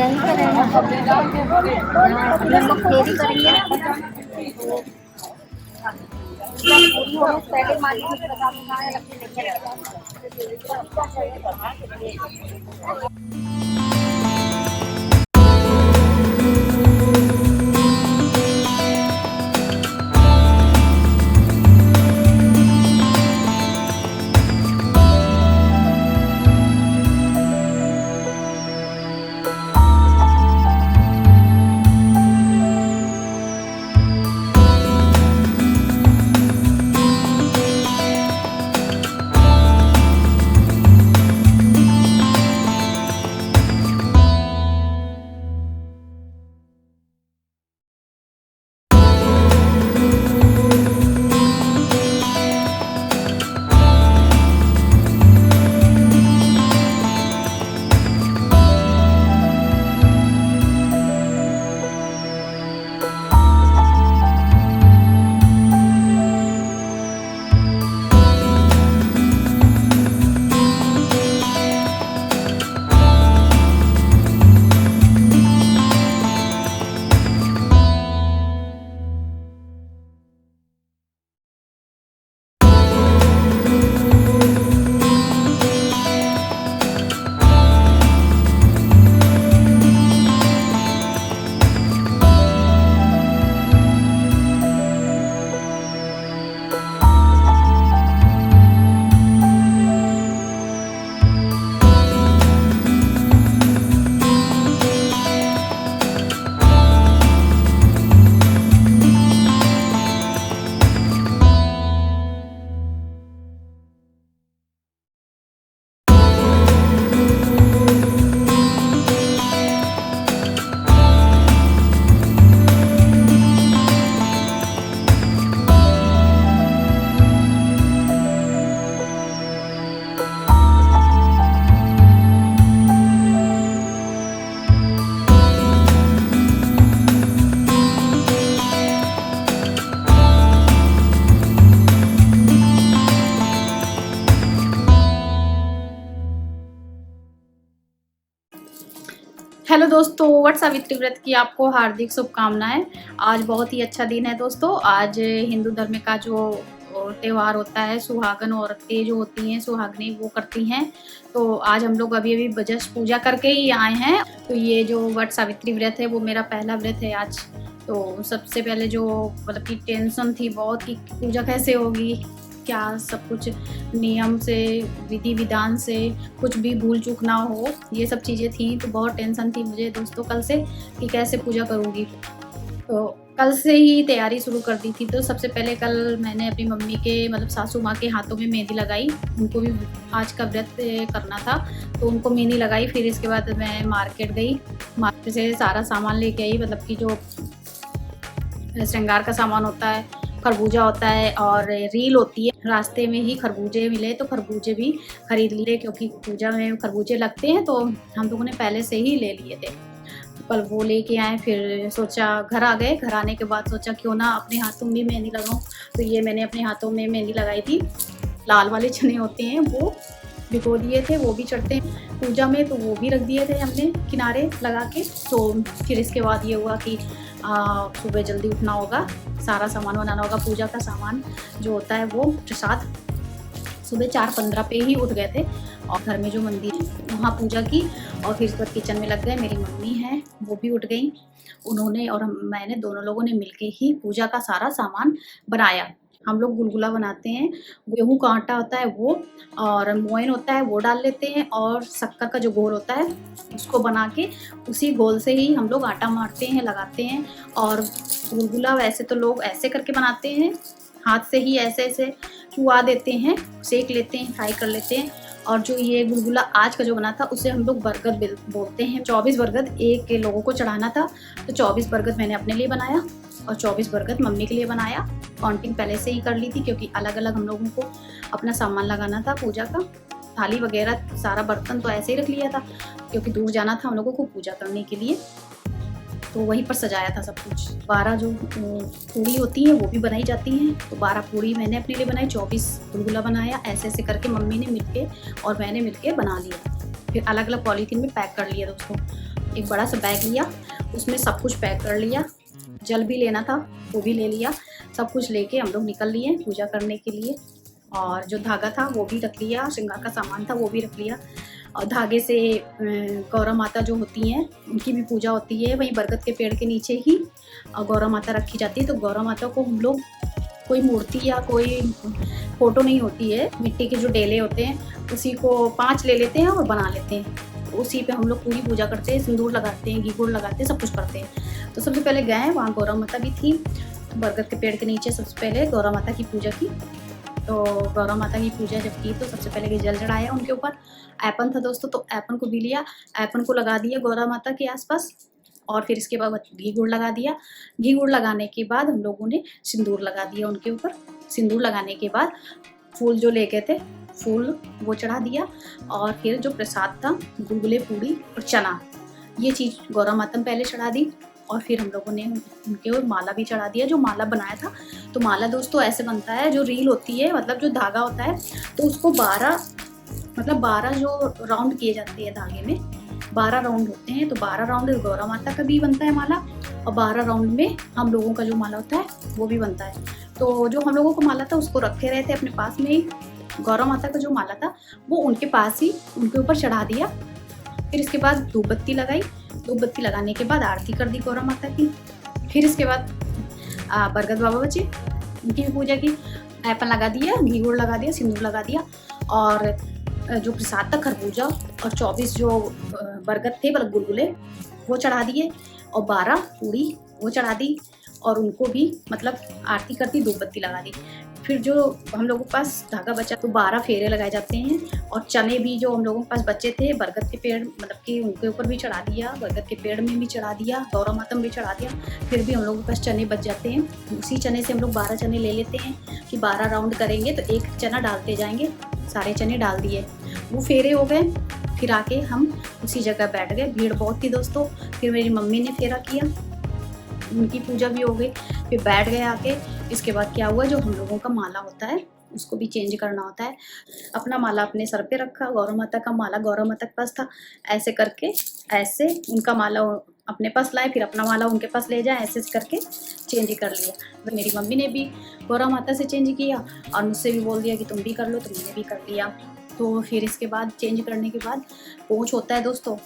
यहीं पे रहना यहाँ अभी हम लोग फेरी करेंगे ना तो पूरी होने से पहले मान लीजिए हेलो दोस्तों, वट सावित्री व्रत की आपको हार्दिक शुभकामनाएं। आज बहुत ही अच्छा दिन है दोस्तों। आज हिंदू धर्म का जो त्यौहार होता है, सुहागन औरतें जो होती हैं, सुहागनी वो करती हैं। तो आज हम लोग अभी अभी जस्ट पूजा करके ही आए हैं। तो ये जो वट सावित्री व्रत है वो मेरा पहला व्रत है आज। तो सबसे पहले जो मतलब कि टेंशन थी बहुत कि पूजा कैसे होगी, क्या सब कुछ नियम से, विधि विधान से कुछ भी भूल चूक ना हो, ये सब चीज़ें थी। तो बहुत टेंशन थी मुझे दोस्तों कल से कि कैसे पूजा करूँगी। तो कल से ही तैयारी शुरू कर दी थी। तो सबसे पहले कल मैंने अपनी मम्मी के मतलब सासू माँ के हाथों में मेहंदी लगाई। उनको भी आज का व्रत करना था तो उनको मेहंदी लगाई। फिर इसके बाद मैं मार्केट गई, मार्केट से सारा सामान लेके आई। मतलब कि जो श्रृंगार का सामान होता है, खरबूजा होता है और रील होती है। रास्ते में ही खरबूजे मिले तो खरबूजे भी खरीद लिए, क्योंकि पूजा में खरबूजे लगते हैं तो हम लोगों ने पहले से ही ले लिए थे। कल वो लेके आए। फिर सोचा घर आ गए। घर आने के बाद सोचा क्यों ना अपने हाथों में मेहंदी लगाऊं। तो ये मैंने अपने हाथों में मेहंदी लगाई थी। लाल वाले चने होते हैं वो भिगो दिए थे, वो भी चढ़ते हैं पूजा में, तो वो भी रख दिए थे हमने किनारे लगा के। तो फिर इसके बाद ये हुआ कि सुबह जल्दी उठना होगा, सारा सामान बनाना होगा। पूजा का सामान जो होता है वो प्रसाद सुबह 4:15 पे ही उठ गए थे और घर में जो मंदिर है वहाँ पूजा की। और फिर इसके बाद किचन में लग गए। मेरी मम्मी हैं वो भी उठ गई, उन्होंने और मैंने दोनों लोगों ने मिलके ही पूजा का सारा सामान बनाया। हम लोग गुलगुला बनाते हैं, गेहूं का आटा होता है वो और मोयन होता है वो डाल लेते हैं, और शक्कर का जो घोल होता है उसको बना के उसी घोल से ही हम लोग आटा मारते हैं, लगाते हैं। और गुलगुला वैसे तो लोग ऐसे करके बनाते हैं, हाथ से ही ऐसे ऐसे चुआ देते हैं, सेक लेते हैं, फ्राई कर लेते हैं। और जो ये गुलगुला आज का जो बना था उसे हम लोग बरगद बोलते हैं। 24 बरगद एक के लोगों को चढ़ाना था, तो 24 बरगद मैंने अपने लिए बनाया और 24 बरगद मम्मी के लिए बनाया। काउंटिंग पहले से ही कर ली थी क्योंकि अलग अलग हम लोगों को अपना सामान लगाना था पूजा का। थाली वगैरह सारा बर्तन तो ऐसे ही रख लिया था क्योंकि दूर जाना था हम लोगों को पूजा करने के लिए, तो वहीं पर सजाया था सब कुछ। 12 जो पूड़ी होती हैं वो भी बनाई जाती हैं, तो 12 पूड़ी मैंने अपने लिए बनाई, 24 गुलगुला बनाया। ऐसे ऐसे करके मम्मी ने मिलके और मैंने मिलके बना लिया। फिर अलग अलग पॉलीथीन में पैक कर लिया दोस्तों। एक बड़ा सा बैग लिया, उसमें सब कुछ पैक कर लिया। जल भी लेना था वो भी ले लिया। सब कुछ लेके हम लोग निकल लिए पूजा करने के लिए। और जो धागा था वो भी रख लिया, श्रृंगार का सामान था वो भी रख लिया। और धागे से गौरा माता जो होती हैं उनकी भी पूजा होती है। वहीं बरगद के पेड़ के नीचे ही गौरा माता रखी जाती है। तो गौरा माता को हम लोग कोई मूर्ति या कोई फ़ोटो नहीं होती है, मिट्टी के जो डेले होते हैं उसी को 5 ले लेते हैं और बना लेते हैं। उसी पे हम लोग पूरी पूजा करते हैं, सिंदूर लगाते हैं, घी गुड़ लगाते हैं, सब कुछ करते हैं। तो सबसे पहले गए, वहाँ गौरा माता भी थी। बरगद के पेड़ के नीचे सबसे पहले गौरा माता की पूजा की। तो गौरा माता की पूजा जब की तो सबसे पहले जल चढ़ाया उनके ऊपर। ऐपन था दोस्तों, तो ऐपन को भी लिया, ऐपन को लगा दिया गौरा माता के आसपास। और फिर इसके बाद घी गुड़ लगा दिया। घी गुड़ लगाने के बाद हम लोगों ने सिंदूर लगा दिया उनके ऊपर। सिंदूर लगाने के बाद फूल जो लेके थे फूल वो चढ़ा दिया। और फिर जो प्रसाद था गुलगुले, पूड़ी और चना, ये चीज़ गौरा माता में पहले चढ़ा दी। और फिर हम लोगों ने उनके ऊपर माला भी चढ़ा दिया, जो माला बनाया था। तो माला दोस्तों ऐसे बनता है, जो रील होती है, मतलब जो धागा होता है, तो उसको 12 जो राउंड किए जाते हैं धागे में, 12 राउंड होते हैं। तो 12 राउंड गौरा माता का भी बनता है माला, और 12 राउंड में हम लोगों का जो माला होता है वो भी बनता है। तो जो हम लोगों को माला था उसको रखे रहे थे अपने पास में ही। गौरा माता का जो माला था वो उनके पास ही उनके ऊपर चढ़ा दिया। फिर इसके बाद धूप बत्ती लगाई। धूप बत्ती लगाने के बाद आरती कर दी गौरा माता की। फिर इसके बाद बरगद बाबा बचे, उनकी भी पूजा की। ऐपन लगा दिया, घी गुड़ लगा दिया, सिंदूर लगा दिया। और जो प्रसाद था खरबूजा और 24 जो बरगद थे मतलब गुलगुले वो चढ़ा दिए। और 12 पूड़ी वो चढ़ा दी। और उनको भी मतलब आरती कर दी, धूप बत्ती लगा दी। फिर जो हम लोगों के पास धागा बचा तो 12 फेरे लगाए जाते हैं। और चने भी जो हम लोगों के पास बचे थे बरगद के पेड़ मतलब कि उनके ऊपर भी चढ़ा दिया, बरगद के पेड़ में भी चढ़ा दिया, गौरा माता में भी चढ़ा दिया। फिर भी हम लोगों के पास चने बच जाते हैं। उसी चने से हम लोग 12 चने ले लेते हैं कि 12 राउंड करेंगे तो एक चना डालते जाएंगे। सारे चने डाल दिए, वो फेरे हो गए। फिर आके हम उसी जगह बैठ गए। भीड़ बहुत थी दोस्तों। फिर मेरी मम्मी ने फेरा किया, उनकी पूजा भी हो गई। फिर बैठ गए आके। इसके बाद क्या हुआ, जो हम लोगों का माला होता है उसको भी चेंज करना होता है। अपना माला अपने सर पे रखा, गौरा माता का माला गौरा माता के पास था। ऐसे करके ऐसे उनका माला अपने पास लाए, फिर अपना माला उनके पास ले जाए, ऐसे करके चेंज कर लिया। मेरी मम्मी ने भी गौरा माता से चेंज किया और मुझसे भी बोल दिया कि तुम भी कर लो, तो मैंने भी कर लिया। तो फिर इसके बाद चेंज करने के बाद पोंछ होता है दोस्तों,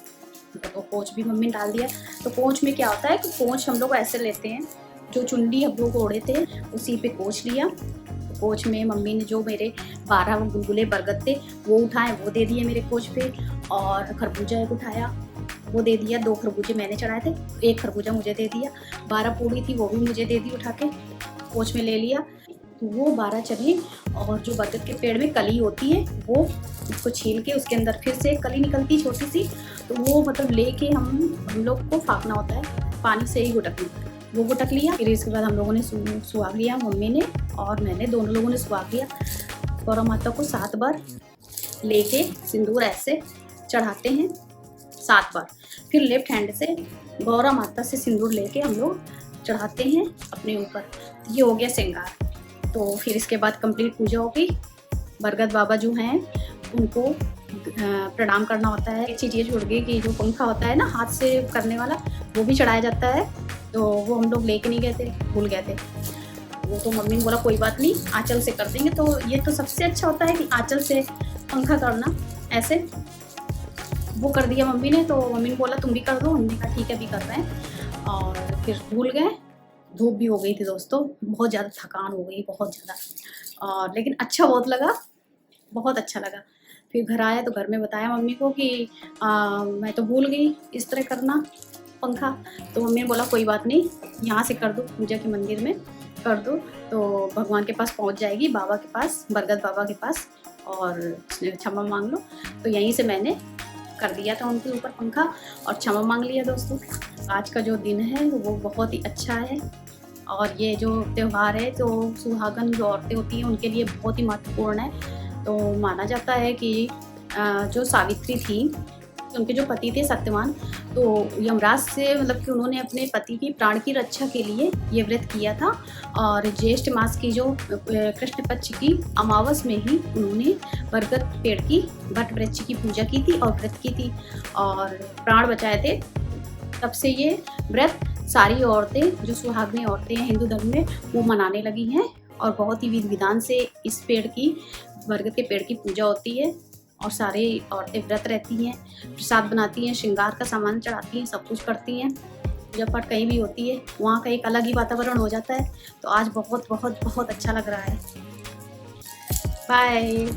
तो पोंछ भी मम्मी ने डाल दिया। तो पोंछ में क्या होता है कि पोंछ हम लोग ऐसे लेते हैं, जो चुंडी हम लोग ओढ़े थे उसी पे पोंछ लिया। कोच में मम्मी ने जो मेरे 12 गुलगुले बरगद थे वो उठाए, वो दे दिए मेरे कोच पे। और खरबूजा एक उठाया, वो दे दिया। 2 खरबूजे मैंने चढ़ाए थे, 1 खरबूजा मुझे दे दिया। 12 पूड़ी थी वो भी मुझे दे दी उठा के, कोच में ले लिया। तो वो 12 चने और जो बरगद के पेड़ में कली होती है वो उसको छील के उसके अंदर फिर से कली निकलती है छोटी सी, तो वो मतलब लेके हम लोग को फाँकना होता है, पानी से ही गुटकना। वो गुटक लिया। फिर इसके बाद हम लोगों ने सुहाग लिया, मम्मी ने और मैंने, दोनों लोगों ने सुहाग लिया। गौरा माता को 7 बार लेके सिंदूर ऐसे चढ़ाते हैं 7 बार। फिर लेफ्ट हैंड से गौरा माता से सिंदूर लेके हम लोग चढ़ाते हैं अपने ऊपर। ये हो गया श्रृंगार। तो फिर इसके बाद कंप्लीट पूजा हो गई। बरगद बाबा जो हैं उनको प्रणाम करना होता है। एक चीज़ ये छोड़ गई कि जो पंखा होता है ना हाथ से करने वाला, वो भी चढ़ाया जाता है। तो वो हम लोग लेके नहीं गए थे, भूल गए थे। वो तो मम्मी ने बोला कोई बात नहीं, आंचल से कर देंगे। तो ये तो सबसे अच्छा होता है कि आंचल से पंखा करना, ऐसे वो कर दिया मम्मी ने। तो मम्मी ने बोला तुम भी कर दो, हमने कहा ठीक है, भी कर रहे हैं। और फिर भूल गए। धूप भी हो गई थी दोस्तों, बहुत ज़्यादा थकान हो गई, बहुत ज़्यादा। और लेकिन अच्छा बहुत लगा, बहुत अच्छा लगा। फिर घर आया तो घर में बताया मम्मी को कि मैं तो भूल गई इस तरह करना पंखा। तो मम्मी ने बोला कोई बात नहीं, यहाँ से कर दो, पूजा के मंदिर में कर दो, तो भगवान के पास पहुँच जाएगी, बाबा के पास, बरगद बाबा के पास, और क्षमा मांग लो। तो यहीं से मैंने कर दिया था उनके ऊपर पंखा और क्षमा मांग लिया दोस्तों। आज का जो दिन है वो बहुत ही अच्छा है। और ये जो त्यौहार है तो सुहागन जो औरतें होती हैं उनके लिए बहुत ही महत्वपूर्ण है। तो माना जाता है कि जो सावित्री थी, उनके जो पति थे सत्यवान, तो यमराज से मतलब कि उन्होंने अपने पति की प्राण की रक्षा के लिए ये व्रत किया था। और ज्येष्ठ मास की जो कृष्ण पक्ष की अमावस में ही उन्होंने बरगद पेड़ की वट वृक्ष की पूजा की थी और व्रत की थी और प्राण बचाए थे तब से ये व्रत सारी औरतें जो सुहागनी औरतें हैं हिंदू धर्म में वो मनाने लगी हैं और बहुत ही विधि विधान से इस पेड़ की, बरगद के पेड़ की पूजा होती है और सारी औरतें व्रत रहती हैं, प्रसाद बनाती हैं, श्रृंगार का सामान चढ़ाती हैं, सब कुछ करती हैं। पूजा पाठ कहीं भी होती है वहाँ का एक अलग ही वातावरण हो जाता है। तो आज बहुत बहुत बहुत अच्छा लग रहा है। बाय।